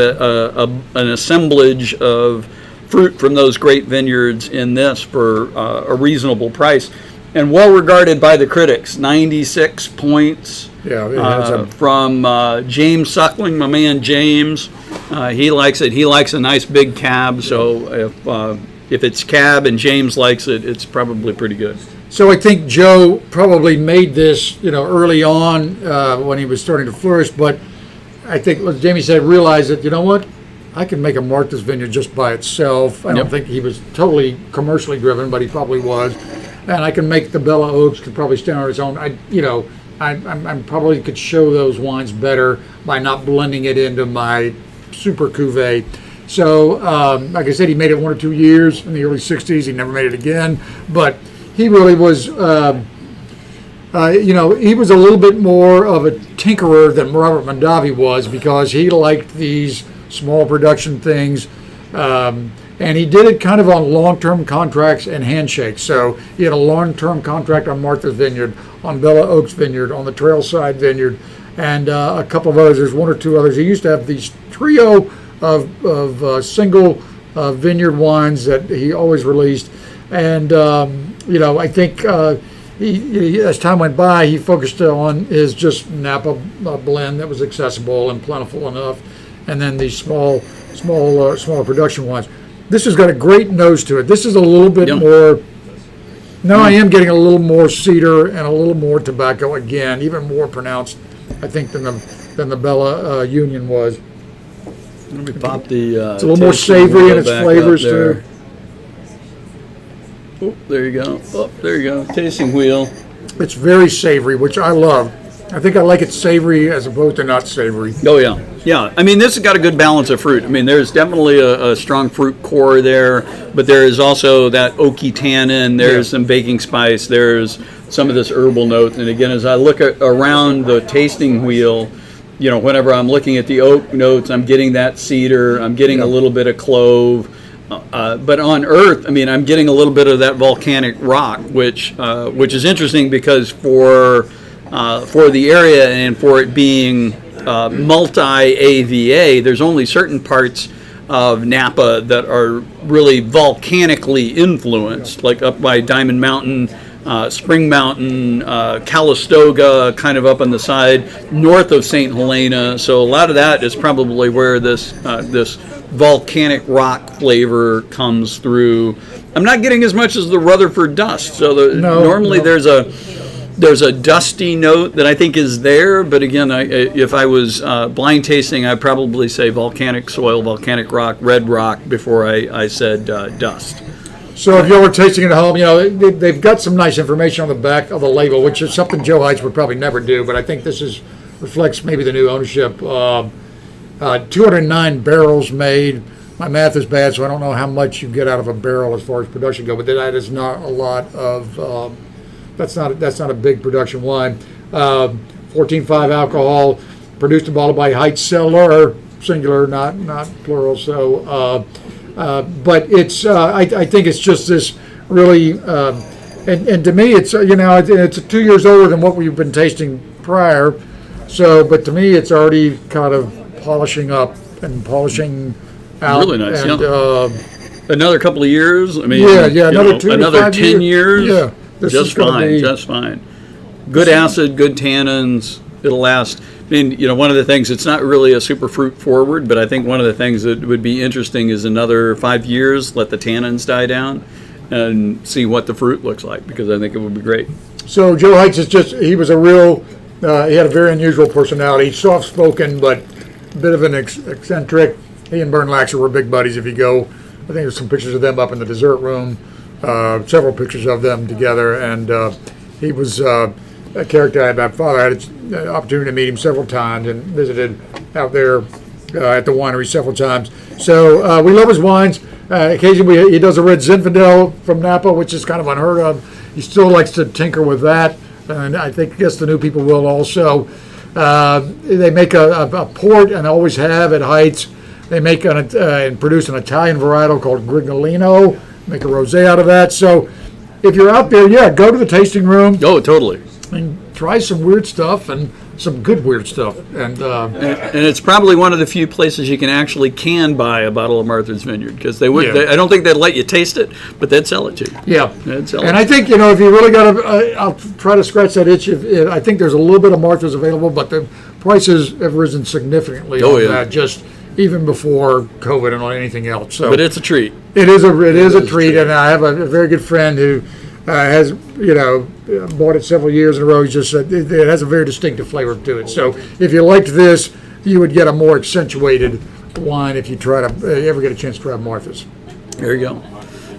an assemblage of fruit from those great vineyards in this for a reasonable price, and well regarded by the critics. 96 points. Yeah, from James Suckling, my man James. He likes it. He likes a nice big cab. So if it's cab and James likes it, it's probably pretty good. So I think Joe probably made this, early on when he was starting to flourish. But I think, as Jamie said, realized that, what, I can make a Martha's Vineyard just by itself. I don't think he was totally commercially driven, but he probably was. And I can make the Bella Oaks, could probably stand on its own. I probably could show those wines better by not blending it into my super cuvee. So, like I said, he made it 1 or 2 years in the early 60s. He never made it again. But he really was, he was a little bit more of a tinkerer than Robert Mondavi was, because he liked these small production things. And he did it kind of on long-term contracts and handshakes. So he had a long-term contract on Martha's Vineyard, on Bella Oaks Vineyard, on the Trailside Vineyard, and a couple of others. There's 1 or 2 others. He used to have these trio of single vineyard wines that he always released. And, I think he, as time went by, he focused on his just Napa blend that was accessible and plentiful enough, and then these smaller production wines. This has got a great nose to it. This is a little bit more. Now I am getting a little more cedar and a little more tobacco again, even more pronounced, I think, than the Bella Union was. Let me pop the. It's a little more savory in its flavors too. Oh, there you go. Oh, there you go. Tasting wheel. It's very savory, which I love. I think I like it savory as opposed to not savory. Oh yeah, yeah. I mean, this has got a good balance of fruit. I mean, there's definitely a strong fruit core there, but there is also that oaky tannin. There's some baking spice. There's some of this herbal note. And again, as I look around the tasting wheel, you know, whenever I'm looking at the oak notes, I'm getting that cedar. I'm getting a little bit of clove. But on earth, I mean, I'm getting a little bit of that volcanic rock, which is interesting because for the area and for it being multi-AVA, there's only certain parts of Napa that are really volcanically influenced, like up by Diamond Mountain, Spring Mountain, Calistoga, kind of up on the side, north of St. Helena. So a lot of that is probably where this volcanic rock flavor comes through. I'm not getting as much as the Rutherford dust. So normally there's a dusty note that I think is there, but again, if I was blind tasting, I'd probably say volcanic soil, volcanic rock, red rock before I said dust. So if you were tasting at home, you know, they've got some nice information on the back of the label, which is something Joe Heitz would probably never do, but I think this reflects maybe the new ownership. 209 barrels made. My math is bad, so I don't know how much you get out of a barrel as far as production go, but that is not a lot of... That's not a big production wine. 14.5 alcohol, produced and bottled by Heitz Cellar, singular, not plural. So, but it's I think it's just this really, and to me it's it's 2 years older than what we've been tasting prior. So, but to me it's already kind of polishing up and polishing out. Really nice. And, another couple of years. I mean, another 2 to 5 another 10 years. Yeah. Just fine. Good acid, good tannins. It'll last. I mean, one of the things, it's not really a super fruit forward, but I think one of the things that would be interesting is another 5 years, let the tannins die down and see what the fruit looks like, because I think it would be great. So Joe Heitz he was a real, he had a very unusual personality, soft-spoken, but a bit of an eccentric. He and Bern Laxer were big buddies. If you go, I think there's some pictures of them up in the dessert room. Several pictures of them together, and he was a character. My father had an opportunity to meet him several times and visited out there at the winery several times. So we love his wines. Occasionally he does a red Zinfandel from Napa, which is kind of unheard of. He still likes to tinker with that, and I guess the new people will also. They make a port, and always have at Heitz. They make and produce an Italian varietal called Grignolino. Make a rosé out of that. So if you're out there, go to the tasting room. Oh, totally. And try some weird stuff and some good weird stuff. And it's probably one of the few places you can buy a bottle of Martha's Vineyard, because they would. I don't think they'd let you taste it, but they'd sell it to you. Yeah. They'd sell and it. I think, if you really got to, I'll try to scratch that itch. I think there's a little bit of Martha's available, but the prices have risen significantly on that, just even before COVID and anything else. So, but it's a treat. It is a treat, and I have a very good friend who has bought it several years in a row. He just said it has a very distinctive flavor to it. So if you liked this, you would get a more accentuated wine if you ever get a chance to try Martha's. There you go.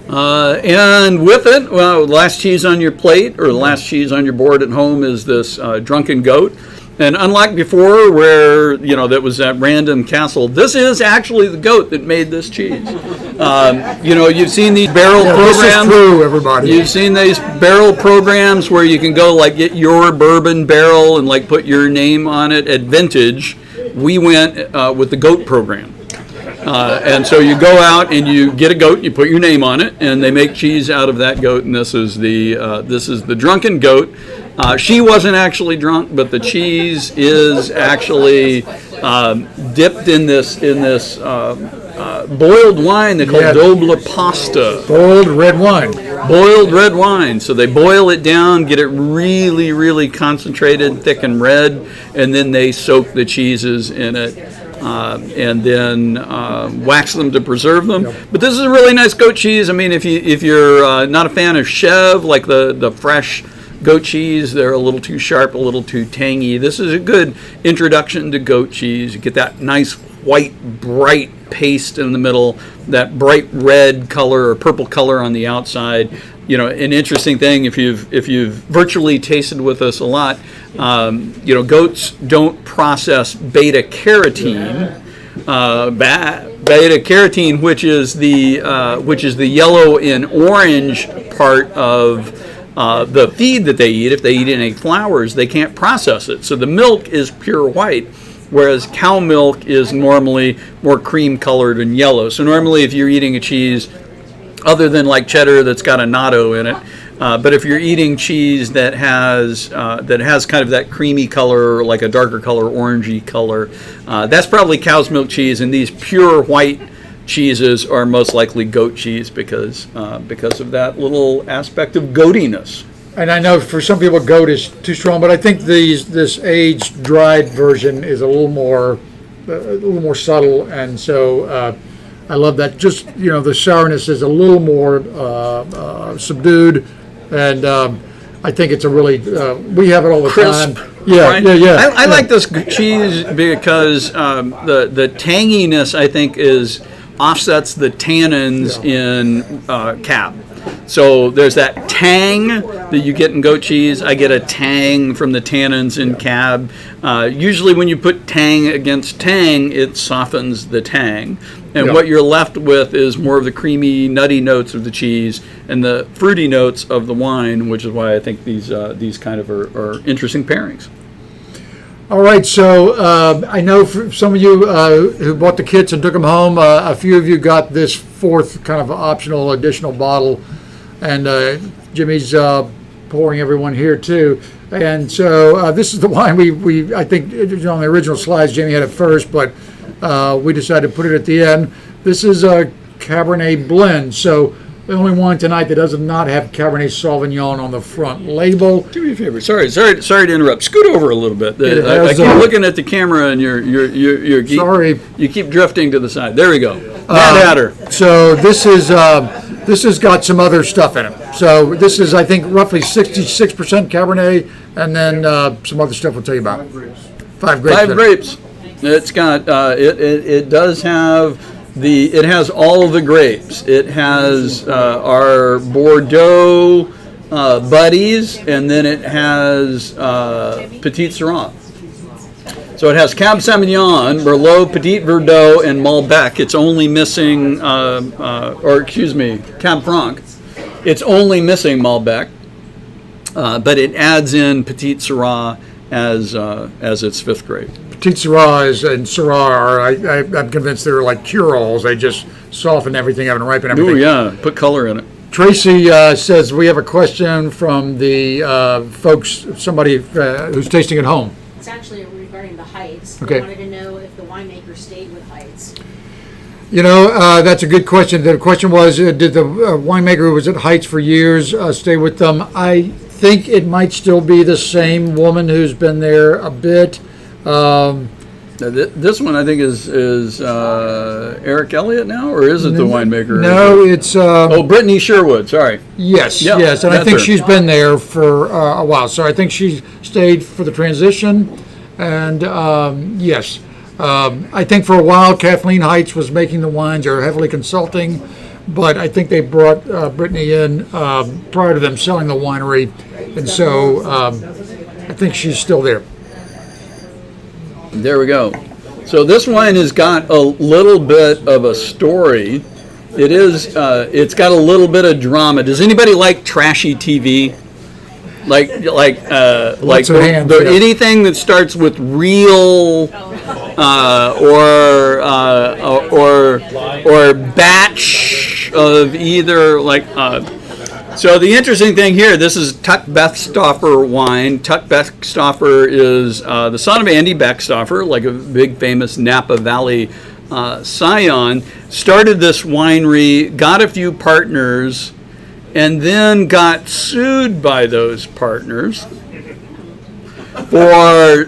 And with it, last cheese on your plate or the last cheese on your board at home is this Drunken Goat. And unlike before, where that was at Random Castle, this is actually the goat that made this cheese. You've seen these barrel programs. This is true, everybody. You've seen these barrel programs where you can go get your bourbon barrel and put your name on it at Vintage. We went with the goat program. And so you go out and you get a goat, you put your name on it, and they make cheese out of that goat. And this is the Drunken Goat. She wasn't actually drunk, but the cheese is actually dipped in this boiled wine they call Doble Pasta. Boiled red wine. Boiled red wine. So they boil it down, get it really, really concentrated, thick and red, and then they soak the cheeses in it. And then wax them to preserve them. Yep. But this is a really nice goat cheese. I mean, if you're not a fan of Chev, like the fresh goat cheese, they're a little too sharp, a little too tangy. This is a good introduction to goat cheese. You get that nice white, bright paste in the middle, that bright red color or purple color on the outside. You know, an interesting thing, if you've virtually tasted with us a lot, you know, goats don't process beta carotene. Beta carotene, which is the yellow and orange part of the feed that they eat. If they eat any flowers, they can't process it. So the milk is pure white, whereas cow milk is normally more cream colored and yellow. So normally, if you're eating a cheese, other than like cheddar that's got a natto in it, but if you're eating cheese that has kind of that creamy color, like a darker color, orangey color, that's probably cow's milk cheese. And these pure white cheeses are most likely goat cheese because of that little aspect of goatiness. And I know for some people goat is too strong, but I think this aged dried version is a little more subtle, and so I love that. Just, you know, the sourness is a little more subdued, and I think it's a really we have it all the Crisp, time. Yeah, right? yeah. I like this cheese because the tanginess, I think, offsets the tannins in Cab. So there's that tang that you get in goat cheese. I get a tang from the tannins in Cab. Usually when you put tang against tang, it softens the tang. And what you're left with is more of the creamy, nutty notes of the cheese and the fruity notes of the wine, which is why I think these kind of are interesting pairings. All right, so I know for some of you who bought the kits and took them home, a few of you got this fourth kind of optional additional bottle, and Jimmy's pouring everyone here too. And so this is the wine we I think on the original slides Jimmy had it first, but we decided to put it at the end. This is a Cabernet blend, so the only one tonight that does not have Cabernet Sauvignon on the front label. Do me a favor. Sorry to interrupt. Scoot over a little bit. I keep looking at the camera, and you keep drifting to the side. There we go. Mad Hatter. So this has got some other stuff in it. So this is, I think, roughly 66% Cabernet, and then some other stuff we'll tell you about. 5 grapes. 5 grapes. It's got it does have. It has all the grapes. It has our Bordeaux buddies, and then it has Petit Syrah. So it has Cab Sauvignon, Merlot, Petit Verdot, and Malbec. It's only missing, Cab Franc. It's only missing Malbec, but it adds in Petit Syrah as its 5th grape. Petit Syrah and Syrah I'm convinced they're like cure-alls. They just soften everything up and ripen everything. Oh yeah, put color in it. Tracy says we have a question from the folks, somebody who's tasting at home. It's actually regarding the Heitz. Okay. They wanted to know if the winemaker stayed with Heitz. You know, that's a good question. The question was, did the winemaker who was at Heitz for years stay with them? I think it might still be the same woman who's been there a bit. This one I think is Eric Elliott now, or is it the winemaker? No, it's Brittany Sherwood. Sorry. Yes, Yep, yes, and I that's think her. she's been there for a while. So I think she stayed for the transition, and yes, I think for a while Kathleen Heitz was making the wines or heavily consulting, but I think they brought Brittany in prior to them selling the winery, and so I think she's still there. There we go. So this wine has got a little bit of a story. It's got a little bit of drama. Does anybody like trashy TV? Like anything that starts with real or batch of either So the interesting thing here, this is Tuck Beckstoffer wine. Tuck Beckstoffer is the son of Andy Beckstoffer, like a big famous Napa Valley scion. Started this winery, got a few partners, and then got sued by those partners for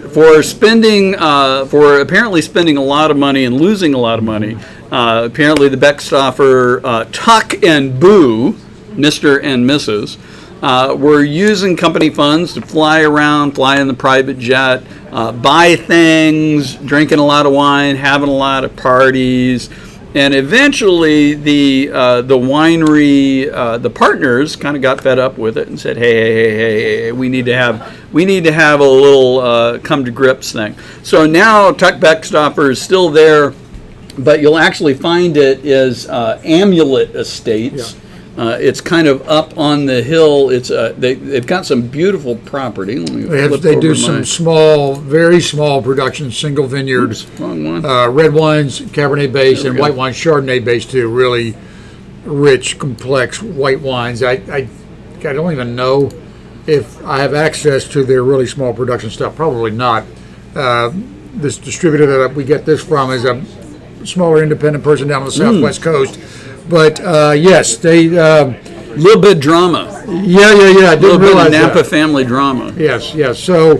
apparently spending a lot of money and losing a lot of money. Apparently the Beckstoffer Tuck and Boo, Mr. and Mrs., were using company funds to fly around, fly in the private jet, buy things, drinking a lot of wine, having a lot of parties. And eventually, the winery, the partners, kind of got fed up with it and said, "Hey, we need to have a little come to grips thing." So now Tuck Beckstoffer is still there, but you'll actually find it is Amulet Estates. Yeah. It's kind of up on the hill. It's they've got some beautiful property. Let me flip They over do my- some small, very small production, single vineyard, Oops, wrong one. red wines, Cabernet base, There and we go. white wines, Chardonnay base too. Really rich, complex white wines. I don't even know if I have access to their really small production stuff. Probably not. This distributor that we get this from is a smaller independent person down on the southwest coast. But yes, they. Little bit drama. Yeah. I A little didn't bit of realize Napa that. family drama. Yes. So,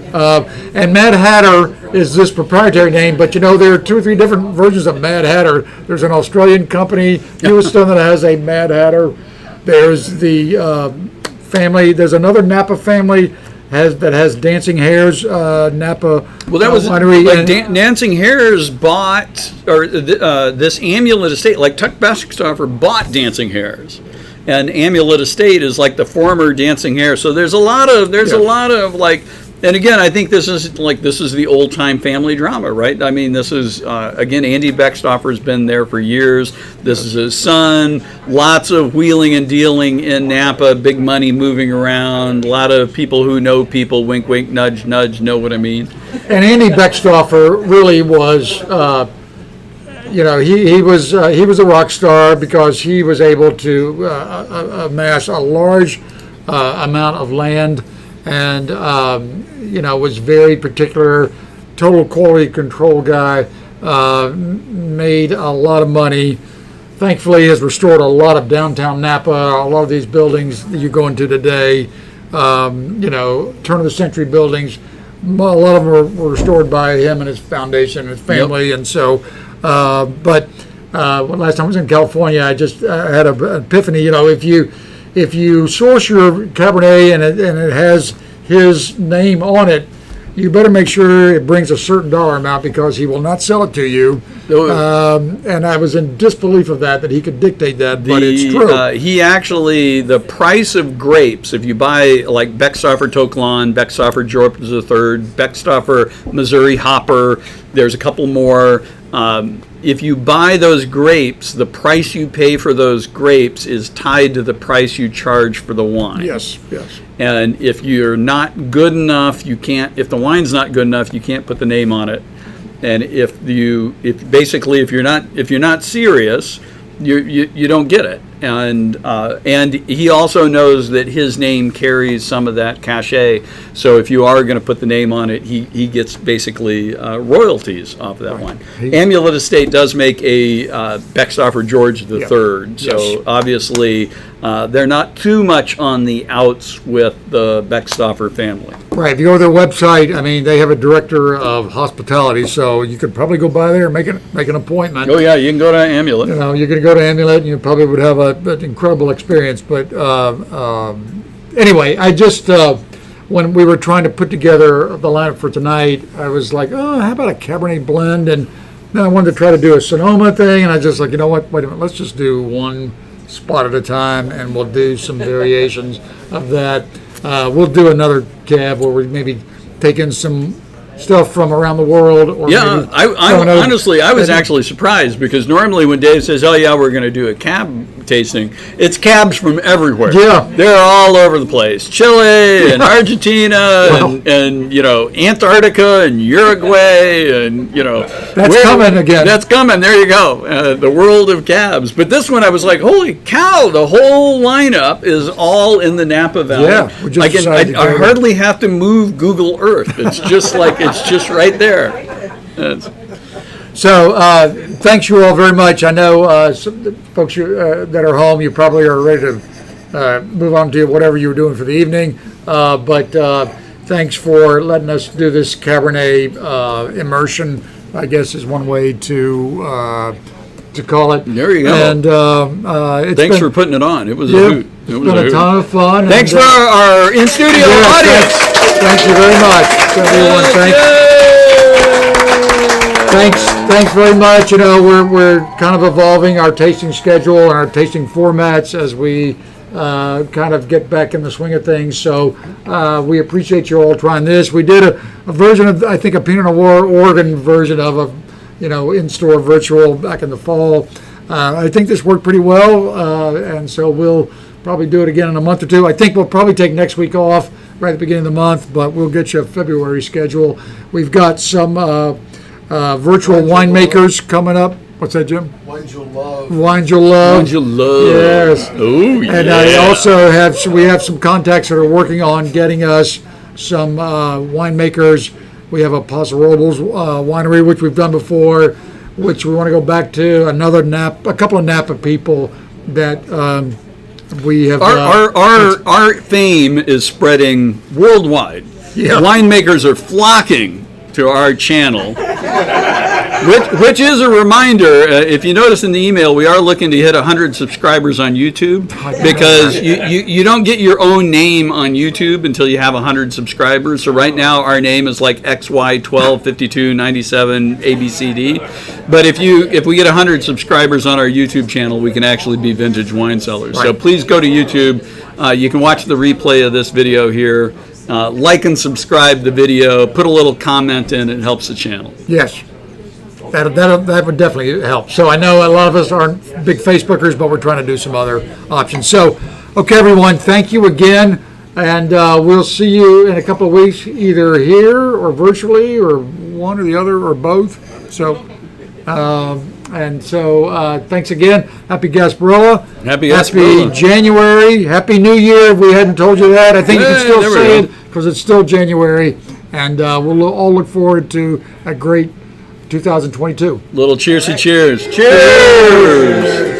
and Mad Hatter is this proprietary name, but there are 2 or 3 different versions of Mad Hatter. There's an Australian company, Houston, that has a Mad Hatter. There's the family. There's another Napa family that has Dancing Hares Napa. Well, that was winery. like And- Dancing Hares bought, or this Amulet Estate, like Tuck Beckstoffer bought Dancing Hares, and Amulet Estate is like the former Dancing Hare. So there's a lot of like, and again, I think this is the old time family drama, right? I mean, this is again, Andy Beckstoffer's been there for years. This is his son. Lots of wheeling and dealing in Napa, big money moving around. A lot of people who know people, wink, wink, nudge, nudge, know what I mean. And Andy Beckstoffer really was, he was a rock star because he was able to amass a large amount of land, and was very particular, total quality control guy. Made a lot of money. Thankfully, has restored a lot of downtown Napa. A lot of these buildings that you go into today, turn of the century buildings. A lot of them were restored by him and his foundation and his family. And so, but last time I was in California, I just had an epiphany. If you source your Cabernet and it has his name on it, you better make sure it brings a certain dollar amount because he will not sell it to you. And I was in disbelief of that he could dictate that, but it's true. He actually, the price of grapes, if you buy like Beckstoffer Toklon, Beckstoffer George III, Beckstoffer Missouri Hopper, there's a couple more. If you buy those grapes, the price you pay for those grapes is tied to the price you charge for the wine. Yes. And if you're not good enough, you can't. If the wine's not good enough, you can't put the name on it. And if you're not serious, you don't get it. And he also knows that his name carries some of that cachet. So if you are going to put the name on it, he gets basically royalties off of that wine. Amulet Estate does make a Beckstoffer George III. So obviously they're not too much on the outs with the Beckstoffer family. Right. If you go to their website, I mean, they have a director of hospitality, so you could probably go by there and make an appointment. Oh yeah, you can go to Amulet. You're going to go to Amulet, and you probably would have an incredible experience. But anyway, I just when we were trying to put together the lineup for tonight, I was like, oh, how about a Cabernet blend? And then I wanted to try to do a Sonoma thing, and I just like, you know what? Wait a minute, let's just do one spot at a time, and we'll do some variations of that. We'll do another cab where we maybe take in some stuff from around the world. Or Yeah, maybe I honestly, I was actually surprised because normally when Dave says, "Oh yeah, we're going to do a cab tasting," it's cabs from everywhere. Yeah. They're all over the place. Chile and Argentina and Antarctica and Uruguay and That's coming again. That's coming. There you go. The world of cabs. But this one, I was like, holy cow! The whole lineup is all in the Napa Valley. Yeah, we just decided to I go hardly have to move Google Earth. It's just like it's just right there. So thanks you all very much. I know some the folks that are home, you probably are ready to move on to whatever you were doing for the evening. But thanks for letting us do this Cabernet immersion, I guess is one way to to call it. There you go. And it's Thanks been, for putting it on. It was a yeah, hoot. it's been a ton of fun. Thanks and, for our in-studio yeah, audience. Thank you very much, everyone. Thanks very much. You know, we're kind of evolving our tasting schedule and our tasting formats as we kind of get back in the swing of things. So we appreciate you all trying this. We did a version of, I think, a Pinot Noir Oregon version of a, in-store virtual back in the fall. I think this worked pretty well, and so we'll probably do it again in a month or two. I think we'll probably take next week off right at the beginning of the month, but we'll get you a February schedule. We've got some virtual winemakers coming up. What's that, Jim? Wines you'll love. Wines you'll love. Wines you love. Yes. Oh, yeah. And I also we have some contacts that are working on getting us some winemakers. We have a Paso Robles winery, which we've done before, which we want to go back to. A couple of Napa people that we have. Our fame is spreading worldwide. Yeah. Winemakers are flocking to our channel. Which is a reminder, if you notice in the email, we are looking to hit 100 subscribers on YouTube, because you don't get your own name on YouTube until you have 100 subscribers. So right now our name is like XY125297 ABCD. But if we get 100 subscribers on our YouTube channel, we can actually be Vintage Wine Cellars. So please go to YouTube. You can watch the replay of this video here. Like and subscribe the video. Put a little comment in. It helps the channel. Yes. That would definitely help. So I know a lot of us aren't big Facebookers, but we're trying to do some other options. So, okay, everyone, thank you again, and we'll see you in a couple of weeks, either here or virtually, or one or the other, or both. So, thanks again. Happy Gasparilla. Happy Gasparilla. Happy January. Happy New Year. If we hadn't told you that, I think you can still say it because it's still January, and we'll all look forward to a great 2022. Little cheersy cheers. Cheers!